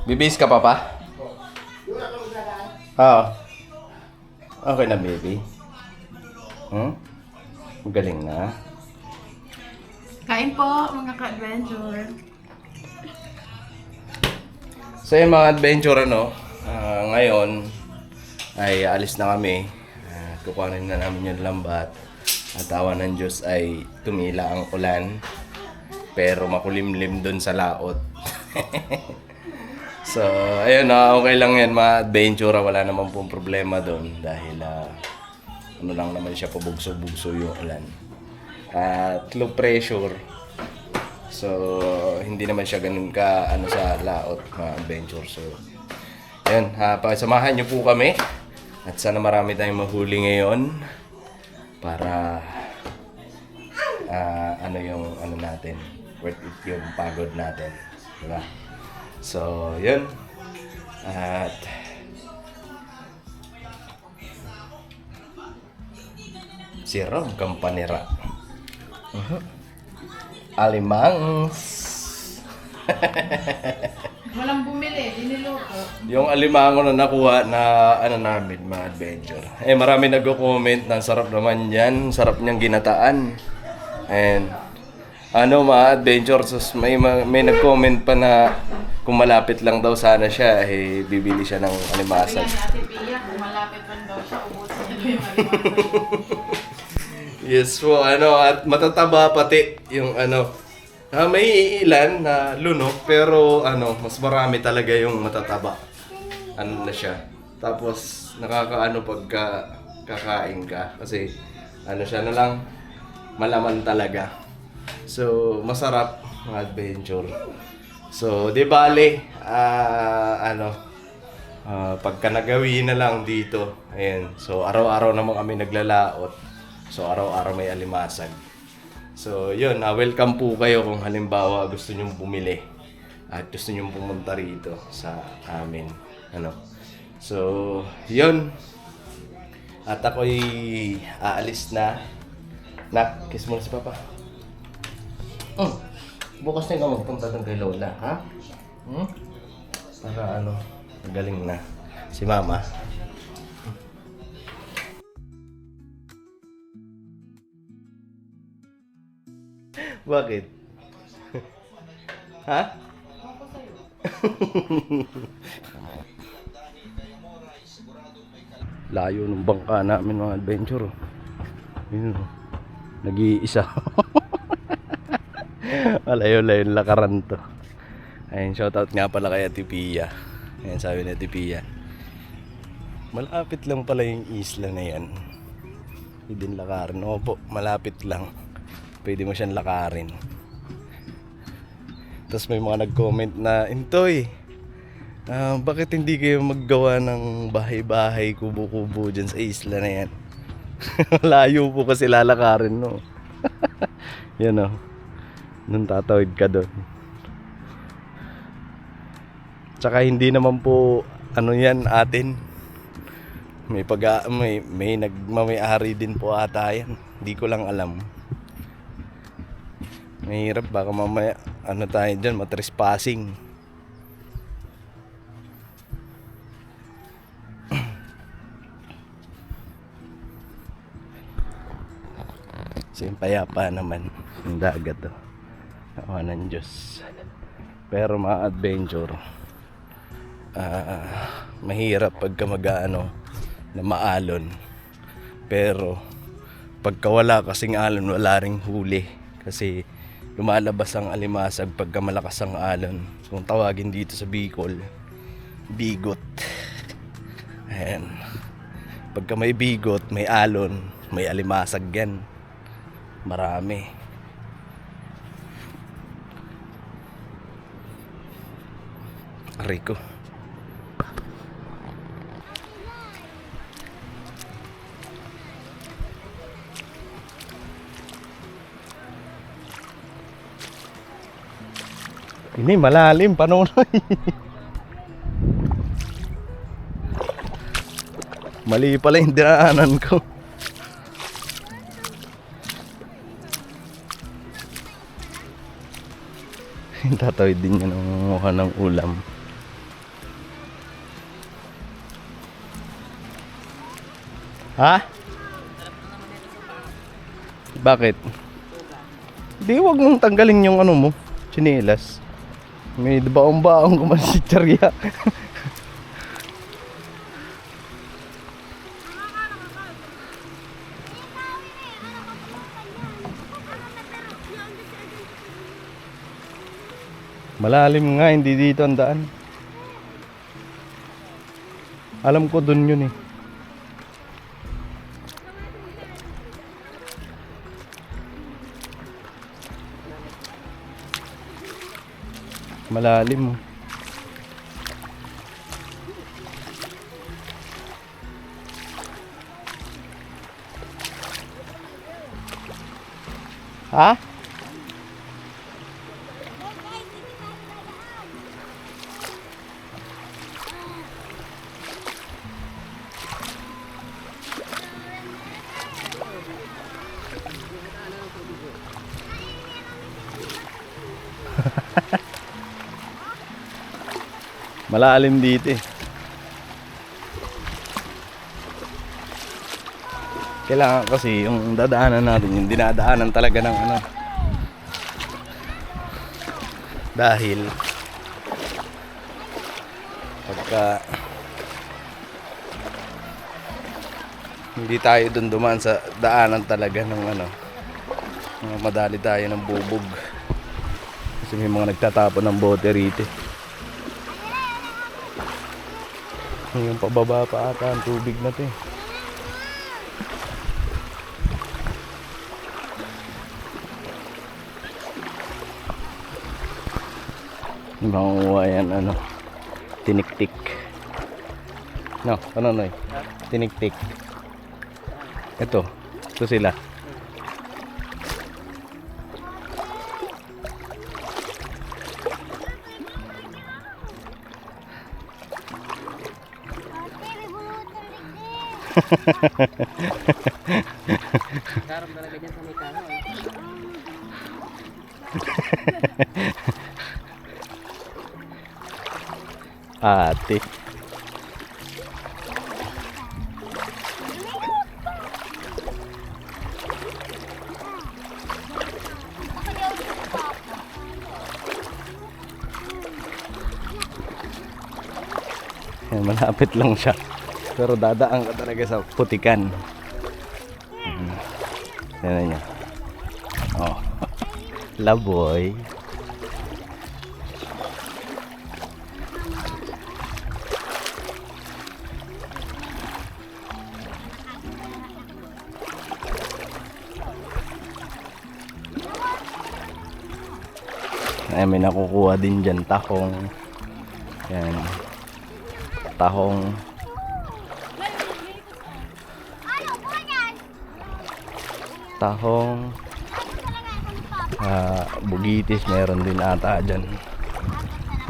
Bibis ka pa? Oo. Okay na, baby. Galing na. Kain po, mga ka-adventure. So yung mga adventure ngayon ay alis na kami. Kukuhanin na namin yung lambat. At awa ng Diyos ay tumila ang ulan. Pero makulimlim dun sa laot. So ayun, okay lang yan mga adventure. Wala naman pong problema dun. Dahil ano lang naman siya, pabugso-bugso yung ulan. At low pressure. So, hindi naman siya ganun ka sa laot, mga adventure. So, ayun, pasamahan niyo po kami. At sana marami tayong mahuli ngayon para yung natin, worth it yung pagod natin, diba? So, yun. At si Rom Campanera. Alimangs. Walang bumili, diniluto. Yung alimango na nakuha na namin, mga adventure. Marami nagko-comment na sarap naman yan, sarap niyang ginataan. And mga adventure, may nag-comment pa na kung malapit lang daw sana siya, bibili siya ng alimasag. Sabi nga ni Ate Pia, kung malapit man daw siya, ubusin niya yung alimasag. Yes po, at matataba pati yung may ilan na lunok, pero mas marami talaga yung matataba. Na siya. Tapos nakakaano pagka kakain ka kasi siya na lang malaman talaga. So masarap, mga adventure. So di bale pagka nagawi na lang dito. Ayan. So araw-araw naman kami naglalaot. So araw-araw may alimasag. So yun, welcome po kayo kung halimbawa gusto nyong bumili at gusto nyong pumunta rito sa amin. So yun. At ako'y aalis na. Nak, kiss mo na si Papa. Bukas na ikaw magpunta doon kay Lola, ha? Para magaling na si Mama. Bakit? Ha? Layo ng bangka namin, mga adventure. Yun, nag-iisa. Malayo-layo yung lakaran to. Ayun, shoutout nga pala kay Ate Pia. Ayun, sabi ni Ate Pia, malapit lang pala yung isla na yan. Hindi din lakarin. Opo, malapit lang. Pwede mo siyang lakarin. Tapos may mga nag-comment na, Intoy, bakit hindi kayo maggawa ng bahay-bahay, kubo-kubo dyan sa isla na yan? Layo po kasi lalakarin, no? Yan, nung tatawid ka doon. Tsaka hindi naman po, yan atin. May nagmamay-ari din po ata yan. Hindi ko lang alam. Mahirap, baka mamaya tayo dyan, matrespassing. So yung payapa naman yung dagat to. Awa ng Diyos. Pero mga adventure, mahirap pagka na maalon. Pero pagka wala kasing alon, wala ring huli. Kasi lumalabas ang alimasag pagka malakas ang alon. Kung tawagin dito sa Bicol, bigot. Ayan. Pagka may bigot, may alon, may alimasag yan. Marami. Rico. Ini malalim, panunoy. Mali pala yung dinaanan ko. Tatawid din niya ng mukha ng ulam. Ha? Bakit? Di, wag mong tanggalin yung ano mo, tsinelas. May baong-baong kuman si Charya. Malalim nga, hindi dito ang daan. Alam ko dun yun eh. Malalim oh. Ha? Malalim dito eh. Kailangan kasi yung dadaanan natin, yung dinadaanan talaga ng ano. Dahil pagka hindi tayo dun dumaan sa daanan talaga ng ano, madali tayo ng bubog. Kasi may mga nagtatapon ng bote rito. Hanggang pababa pa ata ang tubig na to eh. Makuha yan ano, tiniktik. No, ano no eh? Tiniktik. Ito sila. Karam talaga dyan sa may kano eh. Ate. Yan, malapit lang siya. Pero dadaan ka talaga sa putikan. Yan niya. Oh. Laboy. Ay, may nakukuha din dyan, tahong. Yan. Tahong. Tahong. Bugitis, meron din ata dyan.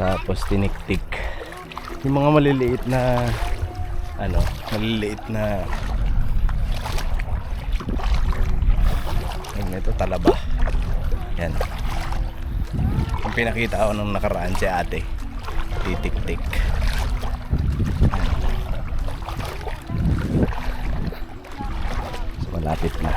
Tapos tiniktik. Yung mga maliliit na ano, maliliit na ayun, ito talaba. Yan. Yung pinakita ko nung nakaraan si ate, titik-tik. So, malapit na.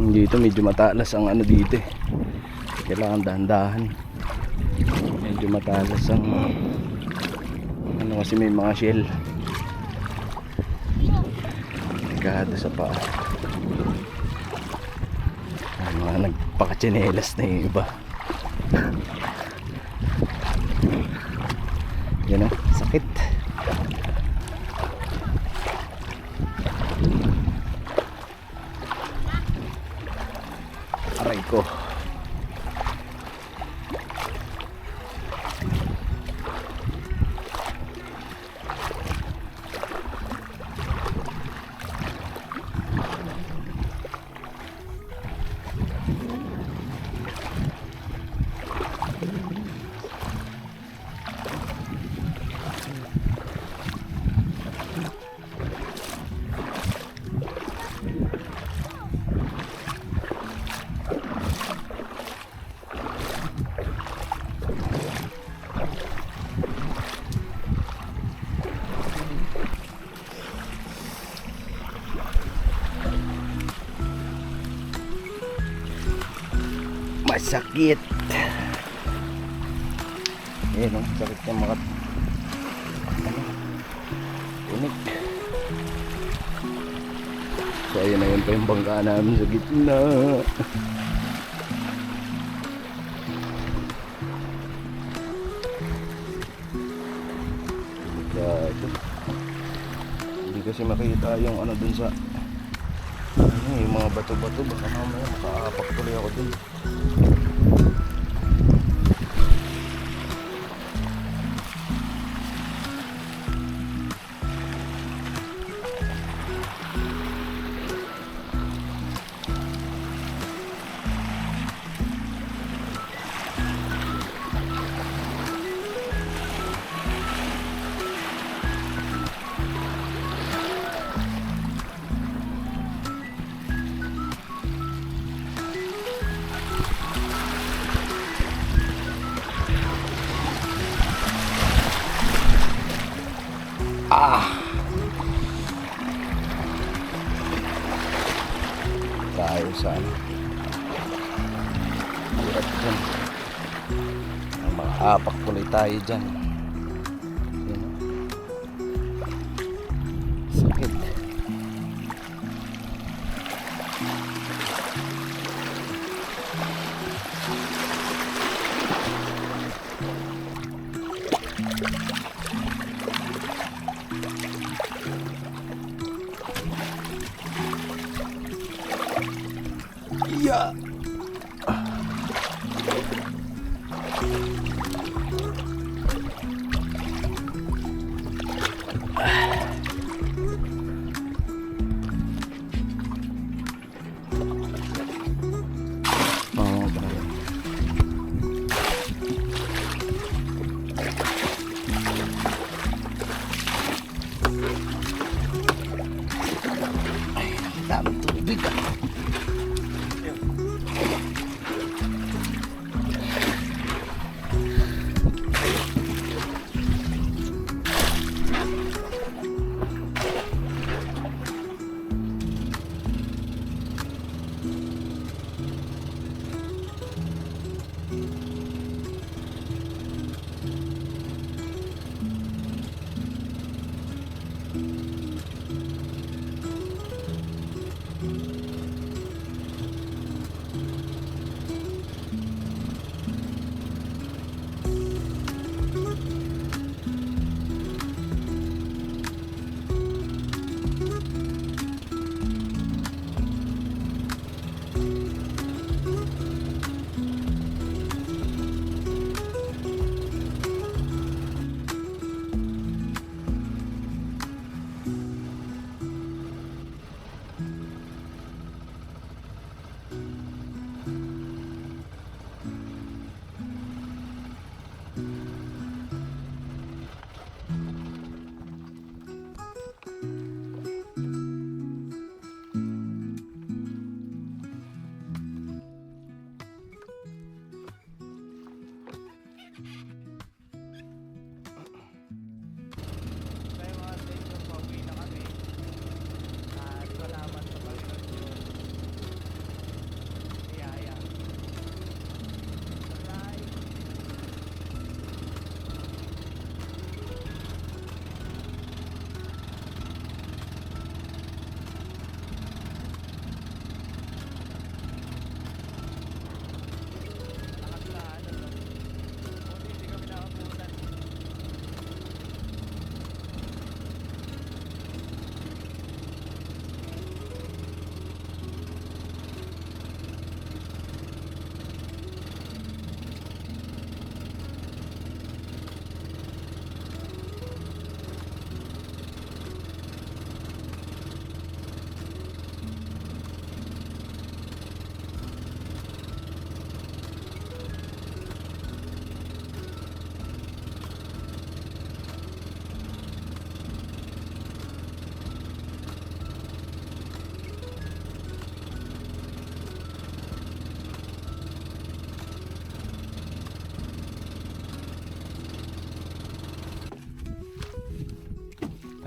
Dito medyo matalas ang ano dito eh. Kailangan dahan-dahan. Medyo matalas ang ano kasi may mga shell. Kada sa paa. Ay, mga nagpakatsinelas na yung iba. Yan o, sakit. Aray ko. sakit. Ayan o, sakit niya mga unik. So ayun na yun pa yung bangka namin sa gitna. Delikado. Hindi kasi makita yung ano dun sa ano, yung mga bato-bato. Baka mamaya makaapak tuloy ako dun. Tayo sa hirap dyan. Makaapak tuloy tayo dyan. Yan o. Sakit. Yeah. Oh, grabe. Ay, daming tubig ah.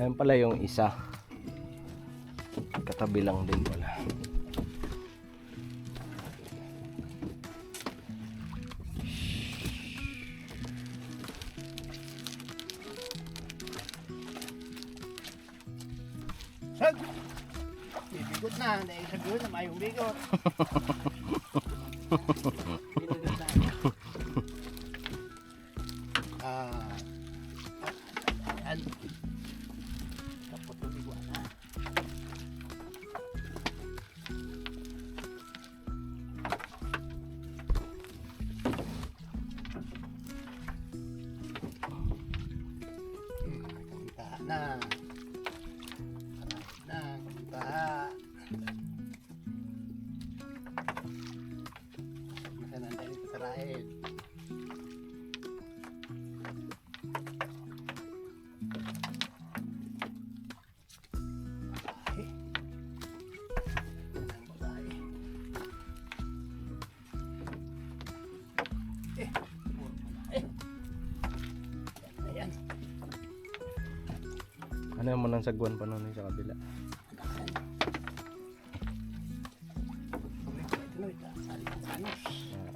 Ayun pala yung isa. Katabi lang din pala. Sag! Bibigot na, dahil sa doon na mayong bigot. Binugot na. Ayan. Tapos yung bigot na. Kamunta na. Kamunta. Masan ang dahil sa Rael. Babae. Ang babae. Puro babae. Yan na yan. Ano yung munang sagwan pa nun sa kabila?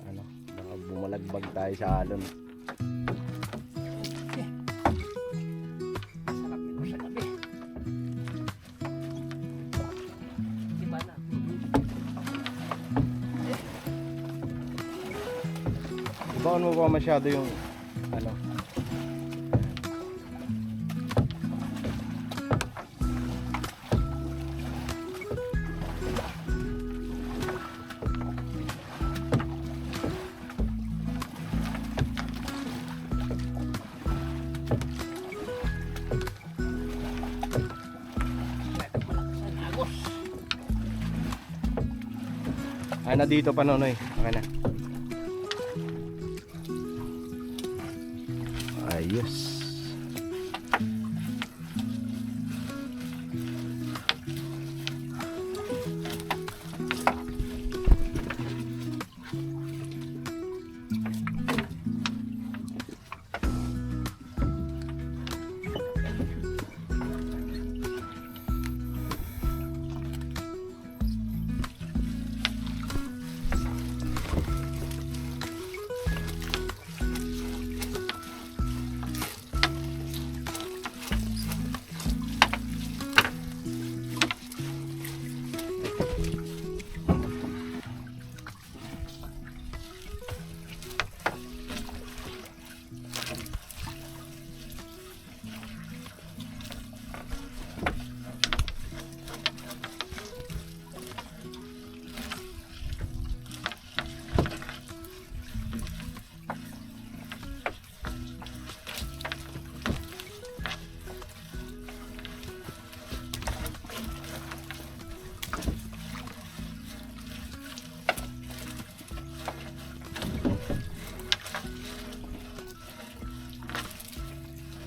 Ano, baka bumalagbag tayo sa alon. Sarap nito sa gabi. Iba na. Ibaon mo ba masyado yung ano? Malakas ang agos. Ay, na dito pa nonoy. Okay na. Ayos.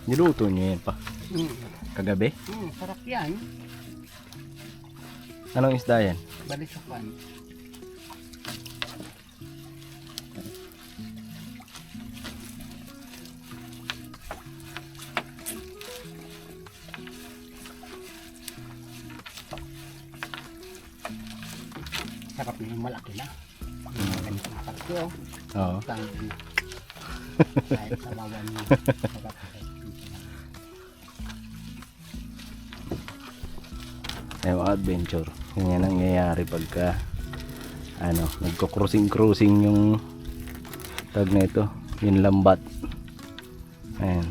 Niluto niyo yan pa. Kagabi? Sarap yan. Anong isda yan? Balisukan. Sarap na yung malaki na. Ganito makarito. Oo. Tangin. Kahit sa bawan mo. Sarap na. Yung adventure. Yan ang nangyayari pagka ano, nagko-cruising yung tag na ito, yung lambat. Ayan.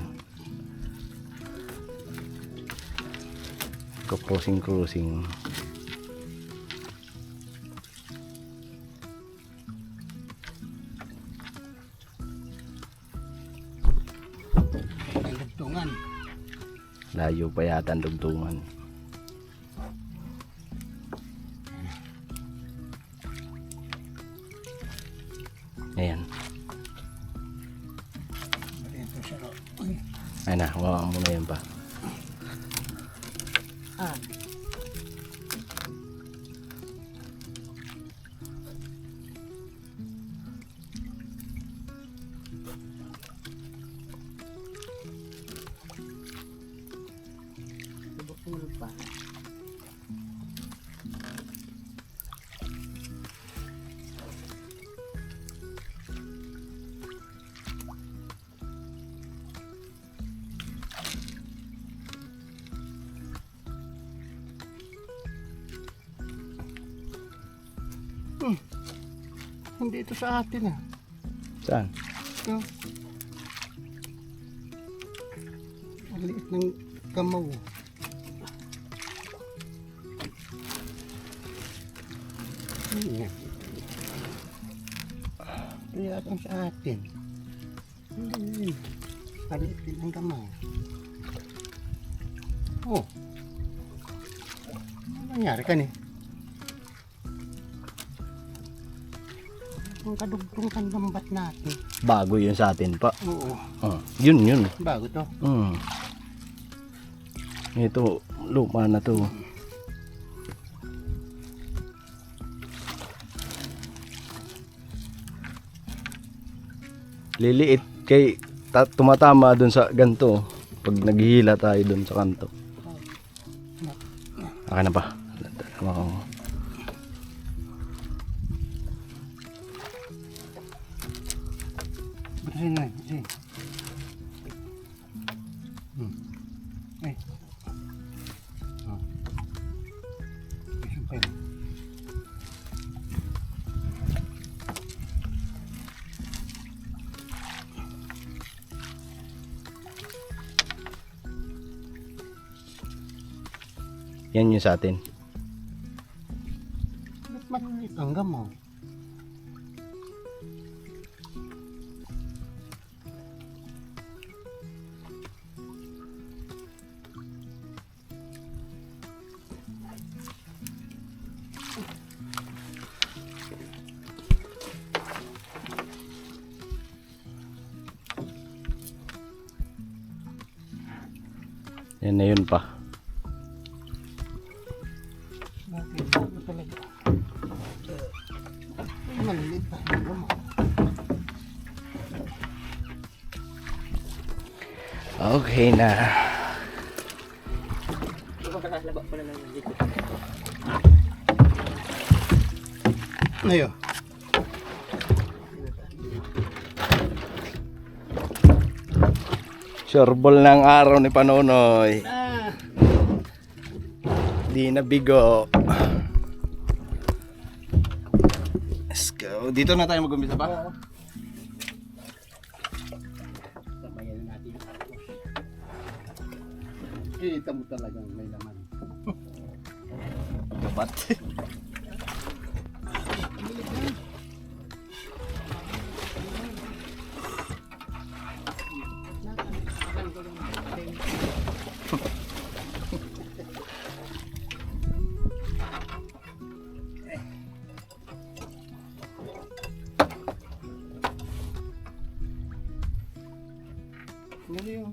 Nagko-cruising. Ang dugtungan. Layo pa yata ang dugtungan. Ayan. Ito siya. Uy. Ayan na, hawakan mo na yan pa. Bubukul pa. Hindi ito sa atin ah. Saan? Ito. Ang liit ng kamaw. Ayan. Ito yata ang sa atin. Hindi. Ang liit din ng kamaw. Oh. Ano nangyari ka ni? Ang kadugtong lambat natin. Bago yun sa atin pa. Oo. Oh, yun. Bago to. Ito, luma na to. Liliit kay tumatama dun sa ganto pag naghihila tayo dun sa kanto. Aka na pa. Betul ni, betul. Eh. Sampai. Yan yung sa atin. Ba't maliit ang gamaw? Yan na yun pa. Bakit? Bago talaga. Maliit ang gamaw. Okay na. Laba pala lang dito. Ayo. Sureball ng araw ni Panonoy. Ah. Di na bigo. Let's go. Dito na tayo mag-umpisa pa. Sabayan natin yung arroz. Kita mo talagang may laman. Dapat. Ano yung...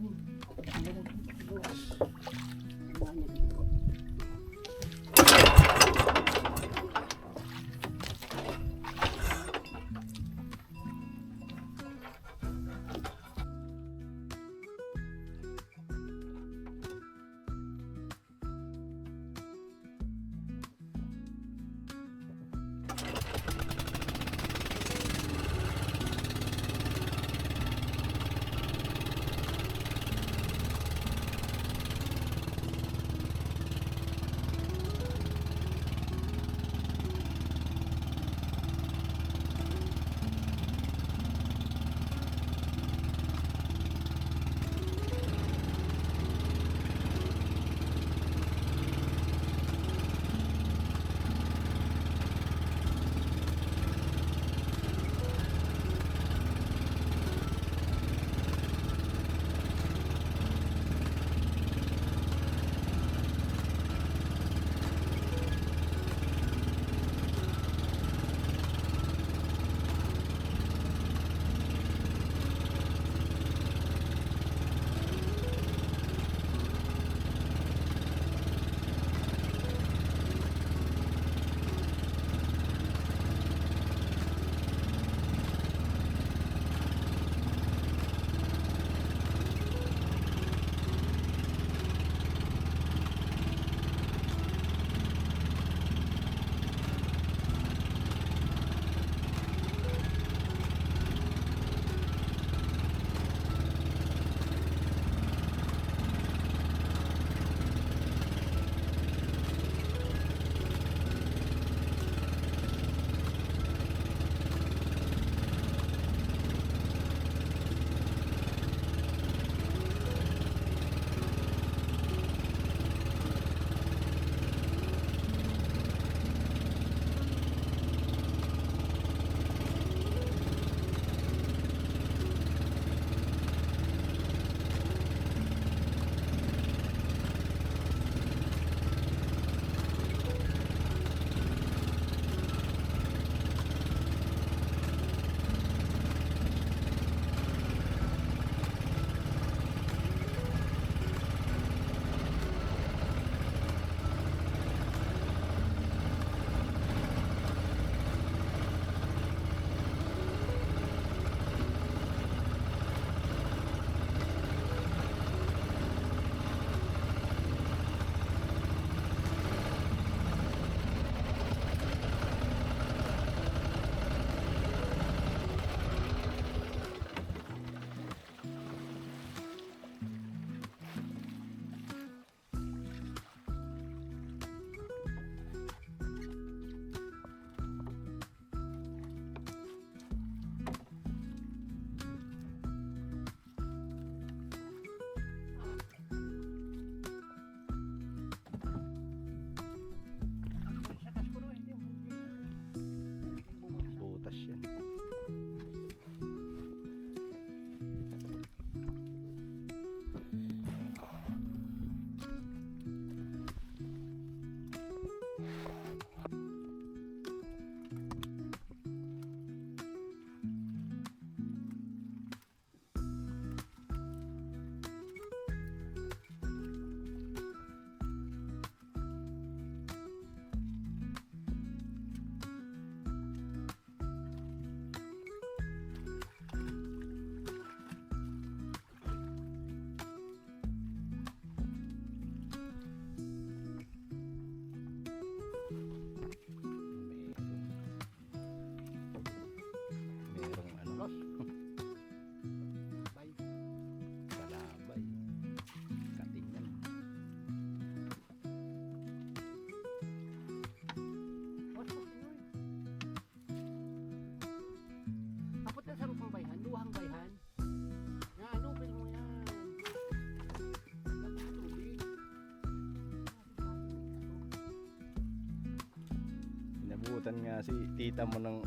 Inabutan nga si tita mo ng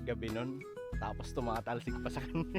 gabi nun. Tapos tumatalsik pa sa kanya.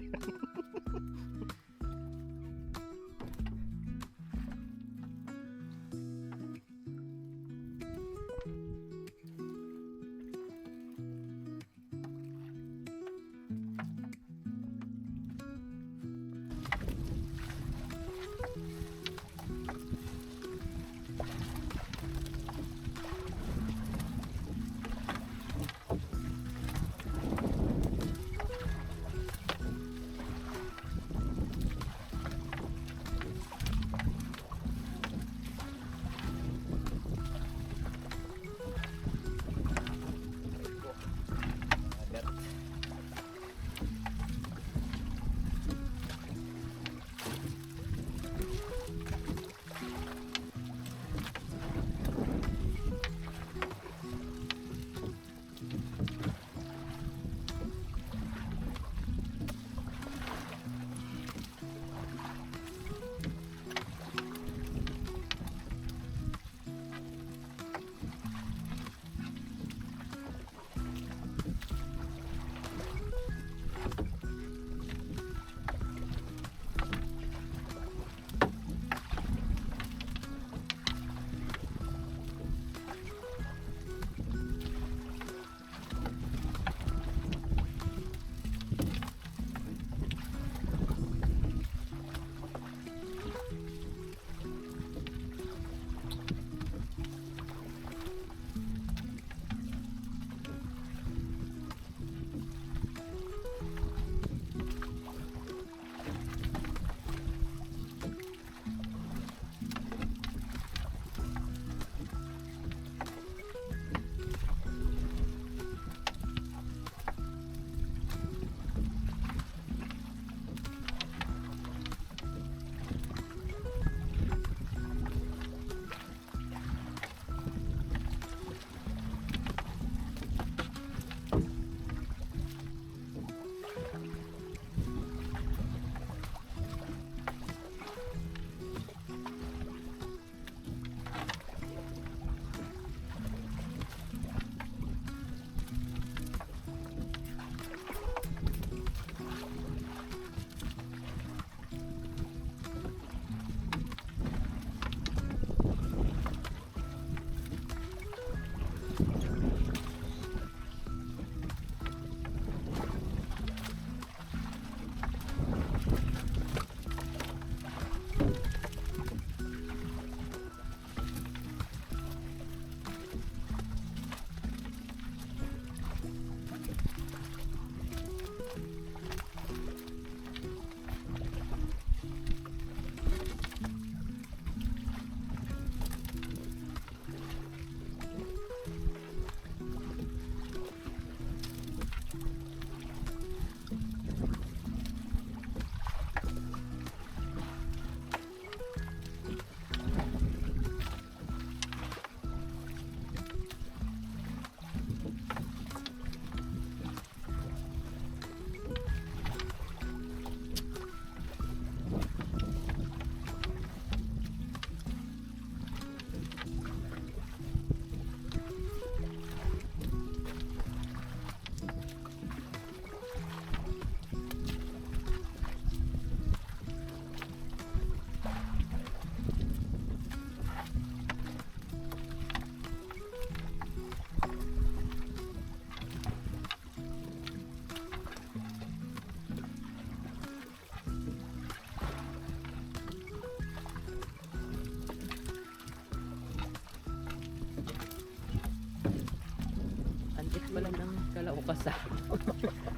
pala ng kalaukasag.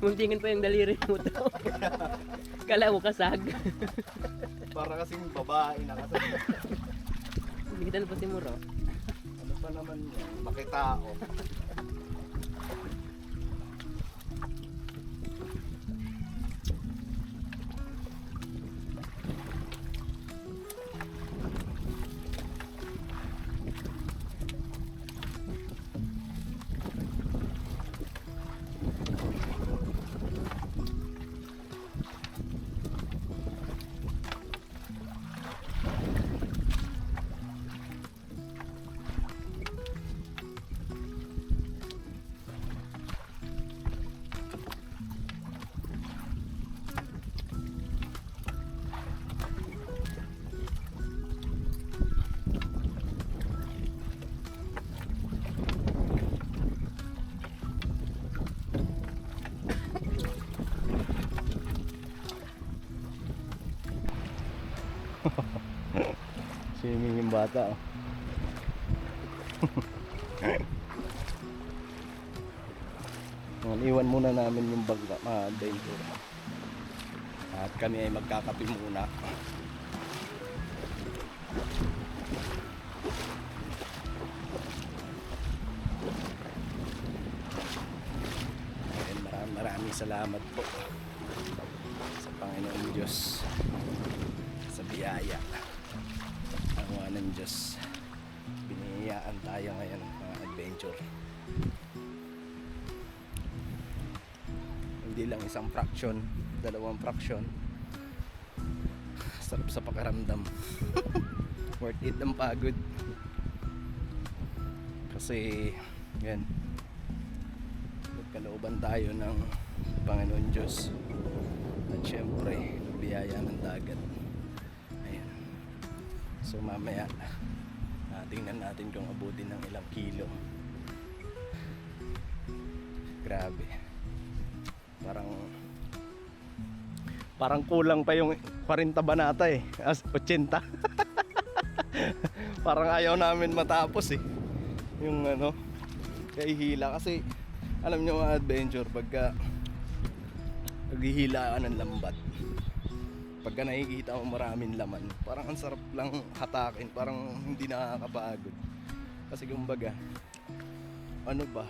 Muntingin pa yung daliri mo to. Kalaukasag. Para kasing babae na kasi. Bigitan pa si Muro. Ano pa naman yan? Makitao. yung bata. Oh. Iwan muna namin yung bag na adventure. At kami ay magkakape muna. Ayan, maraming salamat po sa Panginoon Diyos sa biyaya. Ang ng Diyos. Biniyayaan tayo ngayon mga adventure. Hindi lang isang fraction, 2 fraction. Sarap sa pakiramdam. Worth it ang pagod. Kasi yan, kalooban tayo ng Panginoon Diyos. At syempre, biyaya ng dagat. Ayan. So mamaya, tingnan natin kung abutin ng ilang kilo. Grabe. Parang kulang pa yung 40 banata eh. As 80. Parang ayaw namin matapos eh. Yung ano, kay hila kasi alam nyo mga adventure, pagka naghihila ka ng lambat, pagka nakikita mo maraming laman, parang ang sarap lang hatakin, parang hindi nakakapagod. Kasi kumbaga, ano ba,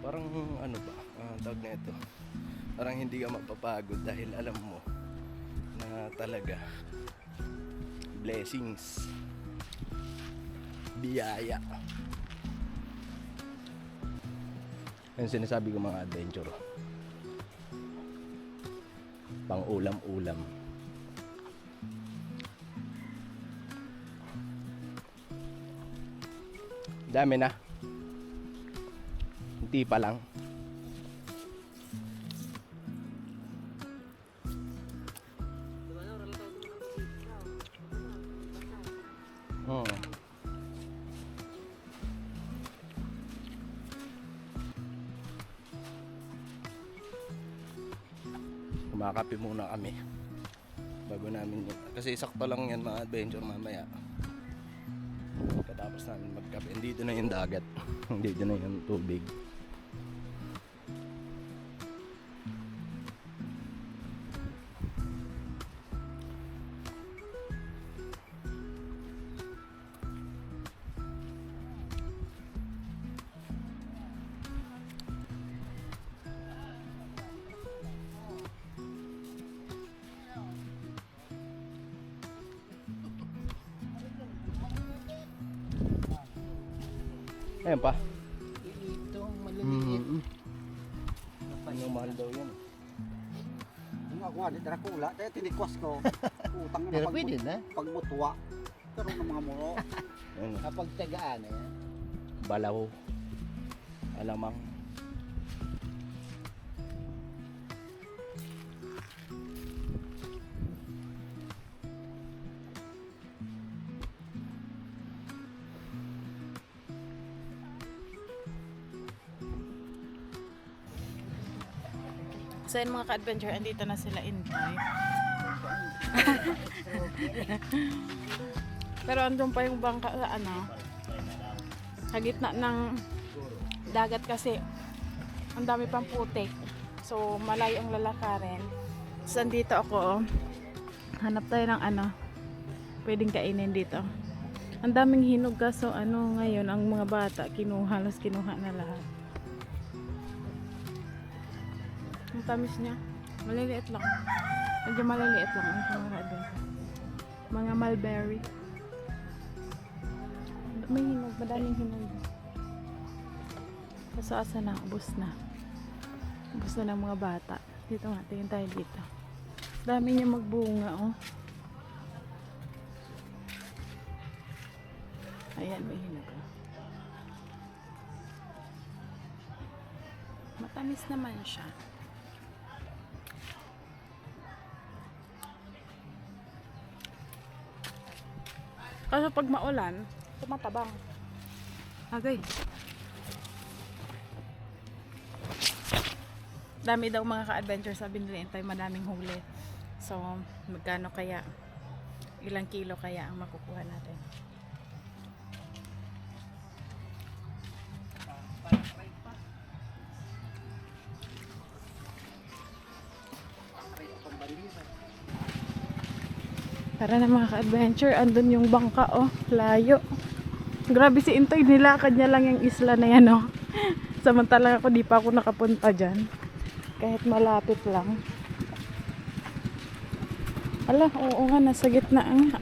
parang ano ba, tawag na ito, parang hindi ka mapapagod dahil alam mo na talaga blessings, biyaya. Yung sinasabi ko mga adventure, pang ulam-ulam. Dami na. Hindi pa lang. Kumakape muna kami bago namin yun. Kasi sakto lang yan mga adventure mamaya. Katapos namin magkape, dito na yung dagat. Dito na yung tubig. Ayan pa. Ito, maliliit. Ano mahal daw yan? Yung ako nga, di Dracula, kaya tinikwas ko. Utang na Pero pwede na. pagmutwa. Pero ng mga muro. Ayun, Kapag tagaan na yan. balaw. Alamang. So yun mga ka-adventure, andito na sila Intay. Pero andun pa yung bangka sa ano, sa gitna ng dagat kasi ang dami pang putik. So malayo ang lalakarin. So andito ako, oh. Hanap tayo ng ano, pwedeng kainin dito. Ang daming hinog kaso ano ngayon, ang mga bata halos kinuha na lahat. Ang tamis niya. Maliliit lang. Medyo maliliit lang ang kamera doon. Mga mulberry. May hinog. Madaming hinog. Kaso asa na. Ubus na. Ubus na ng mga bata. Dito nga. Tingin tayo dito. Dami niya magbunga oh. Ayan. May hinog oh. Matamis naman siya. Kasi pag maulan, tumatabang. Okay. Dami daw mga ka-adventure sabi nila Intay, madaming huli. So, magkano kaya? Ilang kilo kaya ang makukuha natin? Para na mga ka-adventure, andun yung bangka, oh, layo. Grabe si Intoy, nilakad niya lang yung isla na yan, oh. Samantalang ako, di pa ako nakapunta dyan. Kahit malapit lang. Ala, oo nga, nasa gitna nga.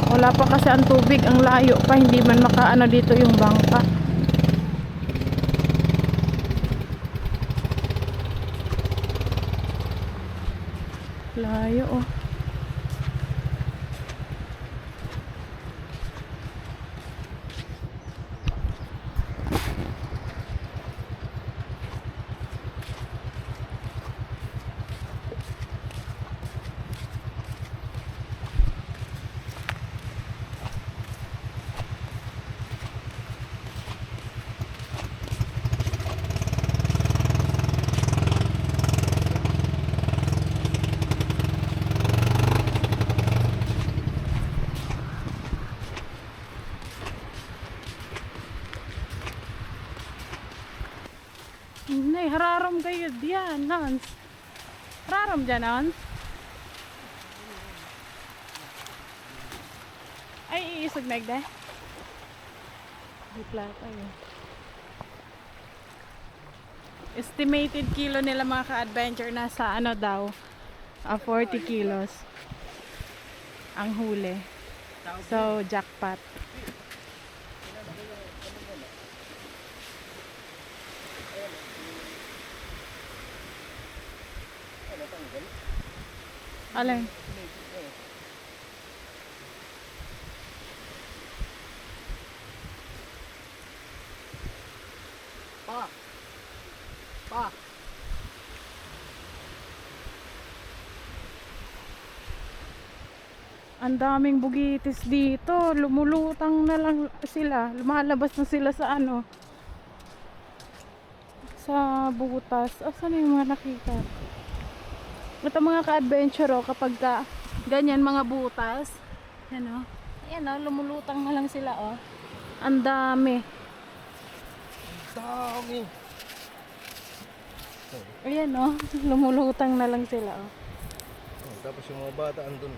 Wala pa kasi ang tubig, ang layo pa, hindi man makaano dito yung bangka. Layo, oh. Nay, hararam kayo diyan, Nans. Hararam dyan, Nans. Ay, iisog na igda. Di plata yun. Estimated kilo nila mga ka-adventure nasa ano daw, 40 kilos ang huli. So, jackpot. Alin? Pa! Ang daming bugitis dito. Lumulutang na lang sila. Lumalabas na sila sa ano. Sa butas. Asan na yung mga nakita? Ito mga ka-adventure, oh, kapag ganyan mga butas. Yan, oh. Ayan, oh, lumulutang na lang sila, oh. Ang dami. Dami! Ayan, oh. Lumulutang na lang sila, oh. Tapos yung mga bata andun.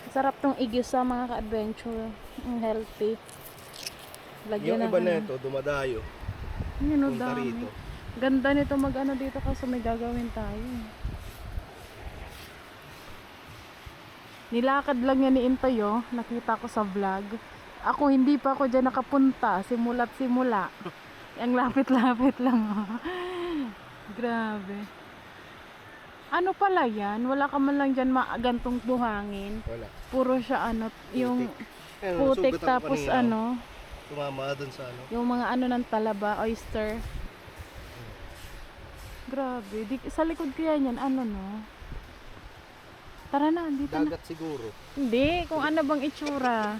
Sarap tong igis sa mga ka-adventure. Ang healthy. Lagyan Yung ng iba ano. na ito, dumadayo. Yan, oh, Punta dami. rito. Ganda nito mag-ano dito kasi may gagawin tayo. Nilakad lang yan ni Intoy, oh. Nakita ko sa vlog. Ako hindi pa ako dyan nakapunta. Simula't simula. Ang lapit-lapit lang, oh. Grabe. Ano pala yan? Wala ka man lang dyan gantong buhangin. Wala. Puro siya ano, yung Ayun, putik nasugat ako tapos kanina, ano, Tumama dun sa ano. yung mga ano ng talaba, oyster. Grabe. Sa likod kaya yan, ano no? Tara na, dito na. Dagat siguro. Hindi, kung ano bang itsura.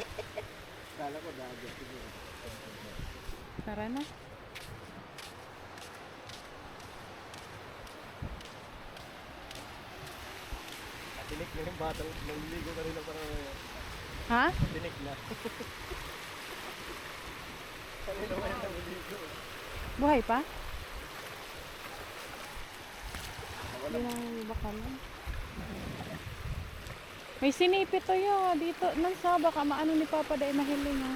Kala ko dagat siguro. Tara na. Tinik na yung batang naliligo kanina para Ha? tinik na. Kanina pa yung naliligo. Buhay pa? Hindi na baka lang. May sinipit to yun. Dito, nang sa baka maano ni Papa dahil mahiling ha.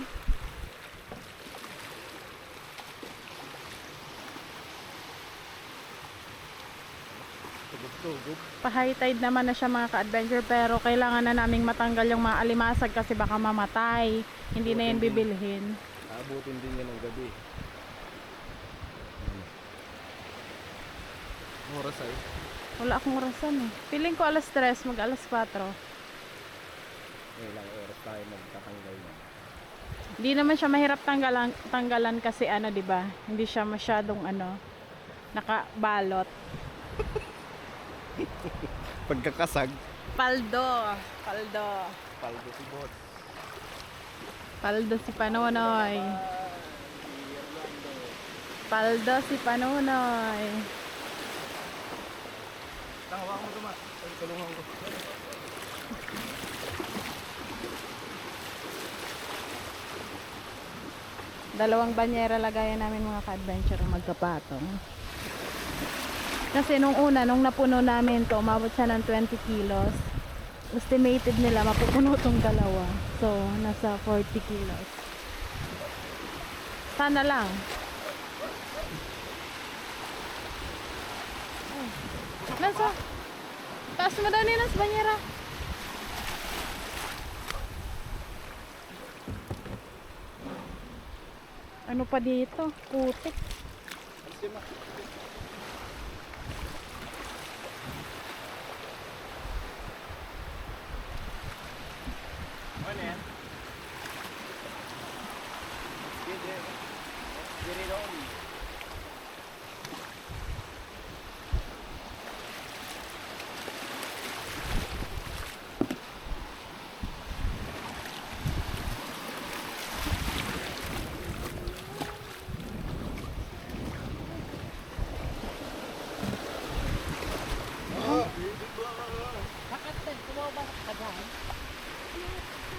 Tugog-tugog. Pa-high tide naman na siya mga ka-adventure pero kailangan na naming matanggal yung mga alimasag kasi baka mamatay. Hindi na yan bibilhin. Abutin din yan ng gabi. Ang oras ay? Wala akong orasan eh. Feeling ko alas 3, mag alas 4. Ilang oras tayo magtatanggal na. Hindi naman siya mahirap tanggalan kasi ano 'di ba? Hindi siya masyadong ano nakabalot. Pagkakasag. Paldo. Paldo. Paldo si Boss. Paldo si Panonoy. Paldo si Panonoy. Tawa mo tuma. Ay, tulungan ko. Dalawang banyera lagayan namin mga ka-adventure magkapatong. Kasi nung una, nung napuno namin to, umabot siya ng 20 kilos. Estimated nila mapupuno tong dalawa. So, nasa 40 kilos. Sana lang. Ay. Nasa? Taas mo daw nila sa banyera. Ano pa dito? Putik. Ano yan? Dire doon.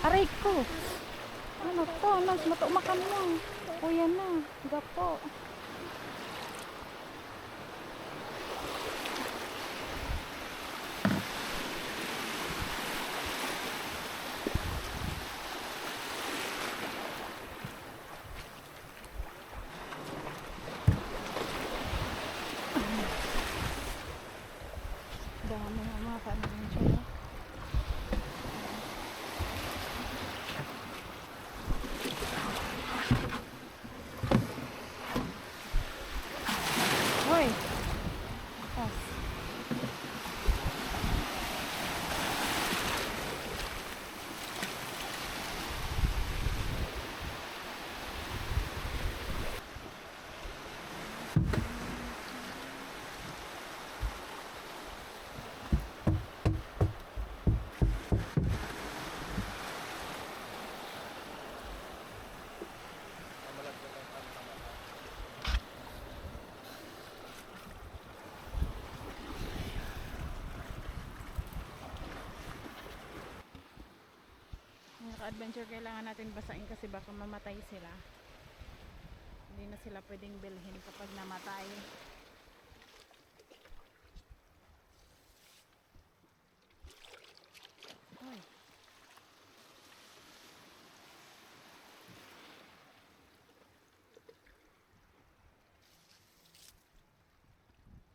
Aray ko. Ano to? Nas matumakan mo. O yan na. Gapo. Dami ng mga ka-adventure. Hoy! Pas. Mga ka-adventure, kailangan natin basain kasi baka mamatay sila. Hindi na sila pwedeng bilhin kapag namatay. Hoy.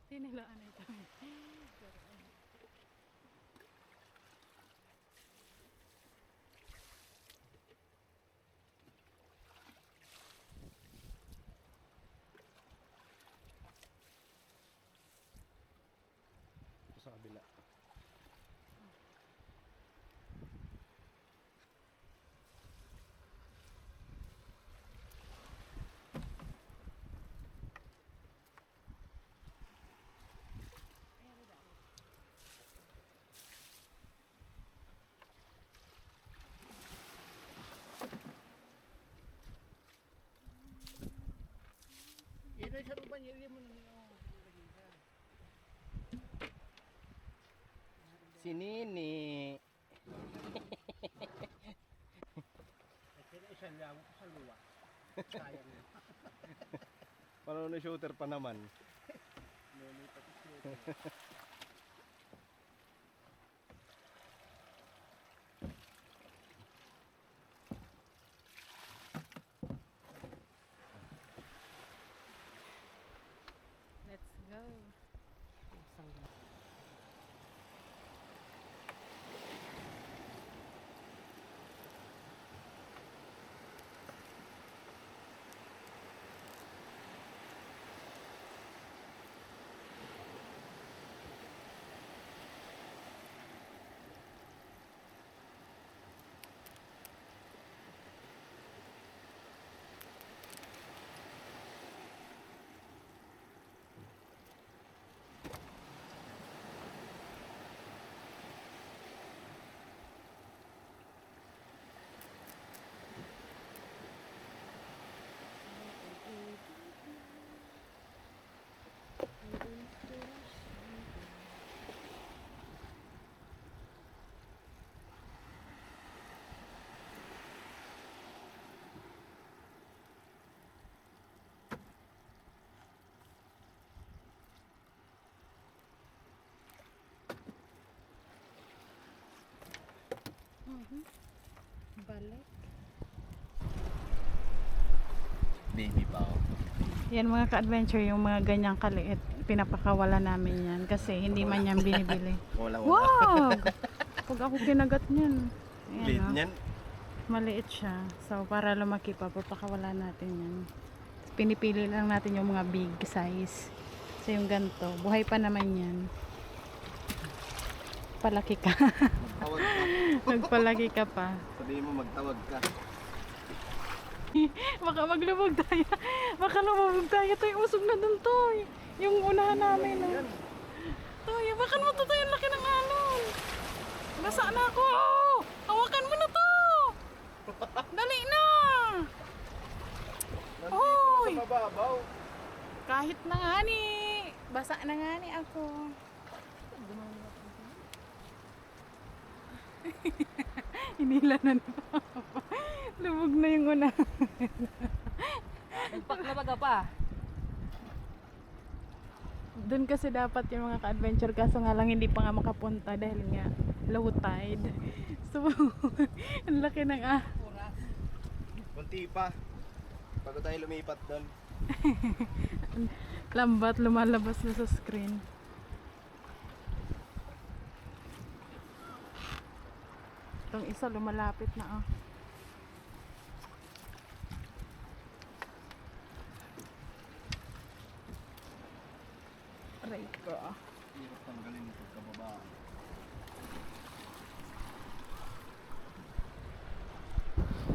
Tinilaan ito. Sa kabila. Ito sa ruban niya mo na. Si Nini. Kaya isang lang sa luwa. Sayang na. Paano na shooter pa naman? Noni pati siya. Let's go. Balik. Baby pa ako. Yan mga ka-adventure, yung mga ganyang kaliit, pinapakawala namin yan kasi hindi man yan binibili. Wala. Wow! Pag ako kinagat niyan. Ayan, Liit oh. niyan. Maliit siya. So, para lumaki pa, papakawala natin yan. Pinipili lang natin yung mga big size. So, yung ganito, buhay pa naman yan. Palaki ka. Magtawag ka. Nagpalaki ka pa. Sabihin mo magtawag ka. Baka maglubog tayo. Baka lumubog tayo. Toy, usog na dun, Toy. Yung unahan namin. Oh. Toy, baka naman to, Toy. Ang laki ng alon. Basa na ako. Hawakan mo na to. Dali na. Hoy. Mababaw. Kahit na nga ni. Basa na nga ni ako. Hinila na ni Papa. Lubog na yung una. Nagpak na baga pa. Doon kasi dapat yung mga ka-adventure kaso nga lang hindi pa nga makapunta dahil nga low tide. So, ang laki ng Kunti pa. Bago tayo lumipat doon. lambat lumalabas na sa screen. Itong isa lumalapit na Aray ko. Hirap tanggalin ito kababa.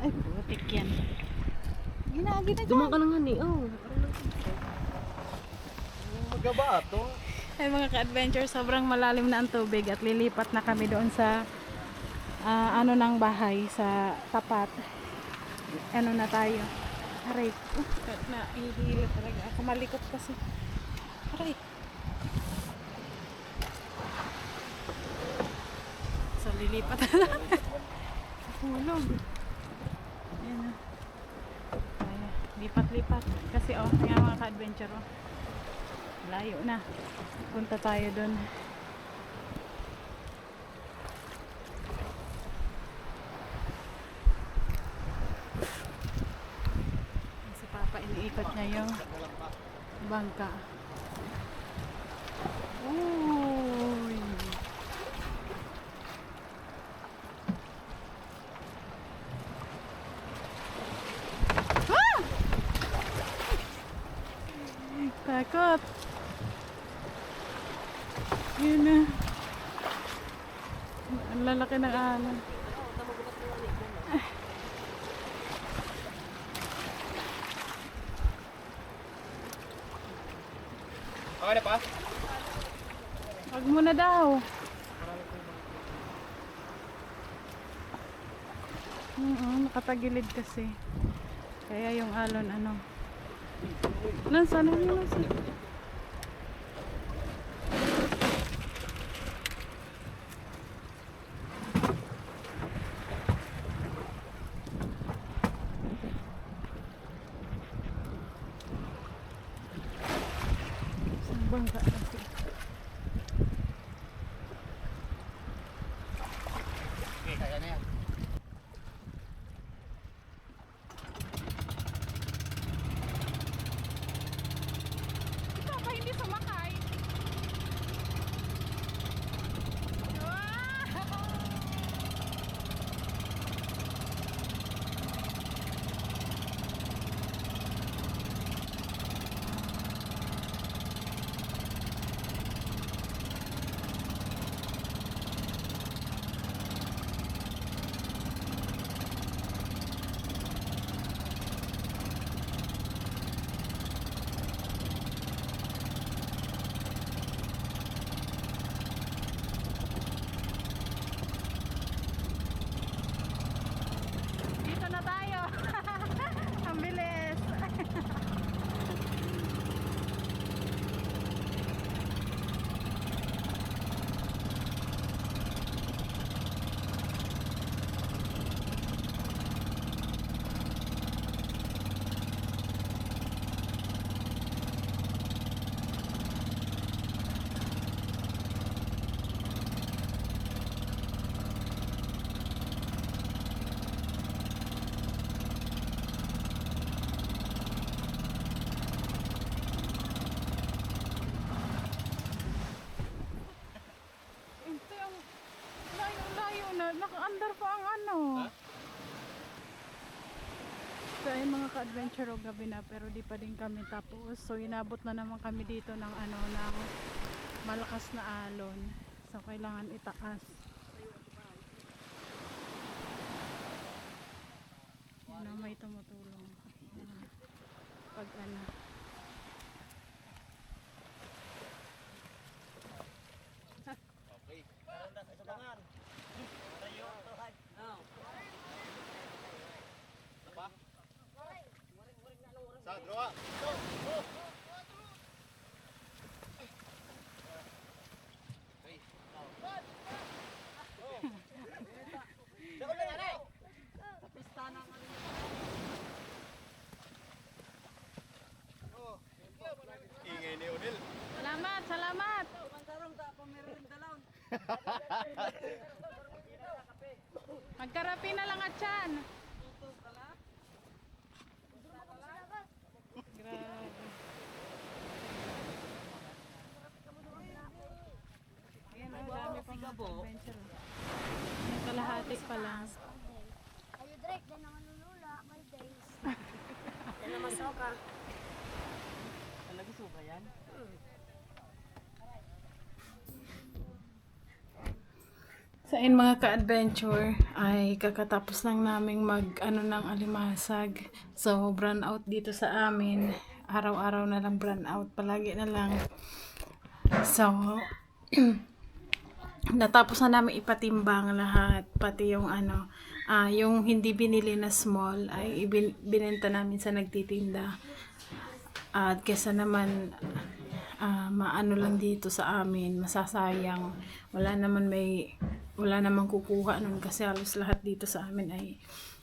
Ay, putik yan. Ginagi na Dumang dyan. ka na nga ni. Oh. Magaba ito. Ay mga ka-adventure, sobrang malalim na ang tubig at lilipat na kami doon sa ano ng bahay sa tapat. Ano na tayo? Aray, na ihihila talaga ako. Malikot kasi. Aray. So lilipat na natin. Hulog. Ayan na. Ay, lipat-lipat. Kasi kaya mga ka-adventure layo na. Punta tayo doon. Si Papa iniikot niya yung bangka. Uy! Ah! Takot! Yun na. Ang lalaki ng alon. Okay na pa? Wag mo na daw. Nakatagilid kasi. Kaya yung alon ano. Nasaan na yun? Bangka kasi. Okay, kaya na yan. Ikaw ba hindi sumakay? Ayun mga ka-adventure, gabi na pero di pa din kami tapos. So inabot na naman kami dito ng ng malakas na alon. So kailangan itaas. Yan na, may tumutulong. Yan. Pag Ingay ni Odil. Salamat, salamat. Magkarapi na lang at yan. Grabe. Ayan, ang dami pang adventure. May kalahati pa lang. Ayo Drake, dan ang lula, my days. Yan naman soccer. Talaga suka yan? Sa in mga ka-adventure ay kakatapos lang naming ng alimasag. So brown out dito sa amin. Araw-araw na lang brown out, palagi na lang. So natapos na namin ipatimbang lahat, pati yung yung hindi binili na small ay binenta namin sa nagtitinda. At kesa naman maano lang dito sa amin, masasayang. Wala namang kukuha nun kasi halos lahat dito sa amin ay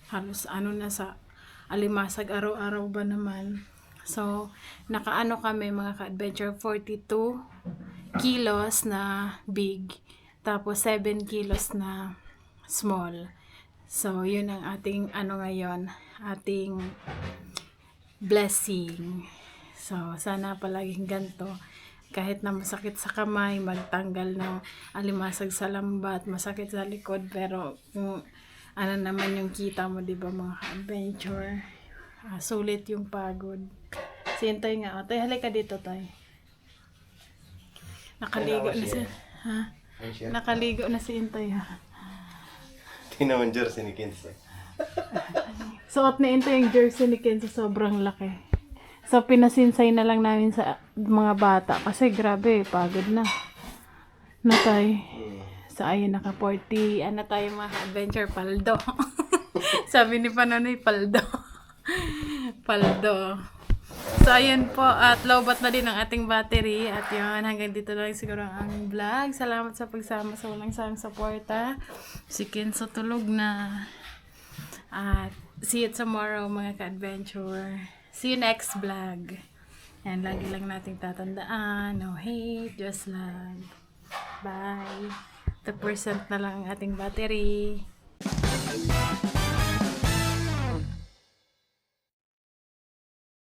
halos na sa alimasag araw-araw ba naman. So nakaano kami mga ka-adventure, 42 kilos na big, tapos 7 kilos na small. So yun ang ating ngayon, ating blessing. So sana palaging ganito. Kahit na masakit sa kamay, magtanggal ng alimasag sa lambat, masakit sa likod, pero kung naman yung kita mo, di ba mga adventure, sulit yung pagod. Sintay nga, tay, halika dito, tay. Nakaligo na si, nakaligo na si Intay, ha. Tingnan mo yung jersey ni Kenzo. Suot ni Intay yung jersey ni Kenzo, sobrang laki. So, pinasinsay na lang namin sa mga bata kasi grabe, pagod na. Tay. So, ayun, naka 40, tayo mga adventure, paldo. Sabi ni Panonoy, paldo. Paldo. So, ayun po, at lowbat na din ang ating battery. At yun, hanggang dito lang siguro ang aming vlog. Salamat sa pagsama sa walang sawang suporta. Si Kenzo tulog na. At see you tomorrow mga ka-adventure. See you next vlog. Yan, lagi lang nating tatandaan. No hate, just love. Bye. 2% na lang ang ating battery.